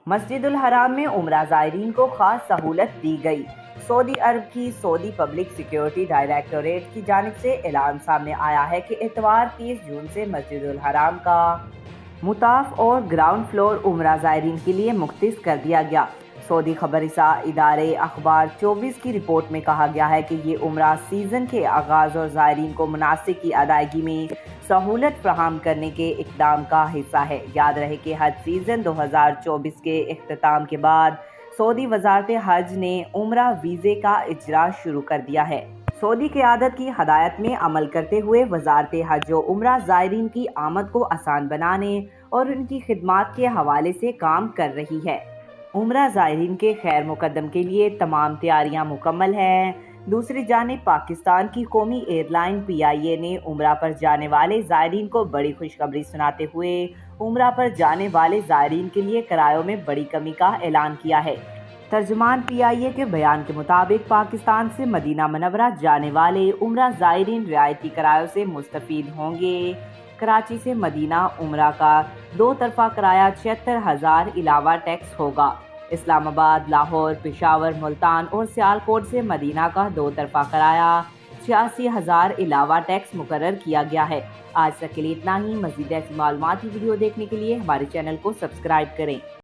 مسجد الحرام میں عمرہ زائرین کو خاص سہولت دی گئی۔ سعودی عرب کی سعودی پبلک سیکیورٹی ڈائریکٹوریٹ کی جانب سے اعلان سامنے آیا ہے کہ اتوار 30 جون سے مسجد الحرام کا مطاف اور گراؤنڈ فلور عمرہ زائرین کے لیے مختص کر دیا گیا۔ سعودی خبر رساں ادارے اخبار 24 کی رپورٹ میں کہا گیا ہے کہ یہ عمرہ سیزن کے آغاز اور زائرین کو مناسک کی ادائیگی میں سہولت فراہم کرنے کے اقدام کا حصہ ہے۔ یاد رہے کہ حج سیزن 2024 کے اختتام کے بعد سعودی وزارت حج نے عمرہ ویزے کا اجرا شروع کر دیا ہے۔ سعودی قیادت کی ہدایت میں عمل کرتے ہوئے وزارت حج و عمرہ زائرین کی آمد کو آسان بنانے اور ان کی خدمات کے حوالے سے کام کر رہی ہے۔ عمرہ زائرین کے خیر مقدم کے لیے تمام تیاریاں مکمل ہیں۔ دوسری جانب پاکستان کی قومی ایئر لائن PIA نے عمرہ پر جانے والے زائرین کو بڑی خوشخبری سناتے ہوئے عمرہ پر جانے والے زائرین کے لیے کرایوں میں بڑی کمی کا اعلان کیا ہے۔ ترجمان PIA کے بیان کے مطابق پاکستان سے مدینہ منورہ جانے والے عمرہ زائرین رعایتی کرایوں سے مستفید ہوں گے۔ کراچی سے مدینہ عمرہ کا دو طرفہ کرایہ 76,000 علاوہ ٹیکس ہوگا۔ اسلام آباد، لاہور، پشاور، ملتان اور سیالکوٹ سے مدینہ کا دو طرفہ کرایہ 86,000 علاوہ ٹیکس مقرر کیا گیا ہے۔ آج تک کے لیے اتنا ہی۔ مزید ایسی معلوماتی ویڈیو دیکھنے کے لیے ہمارے چینل کو سبسکرائب کریں۔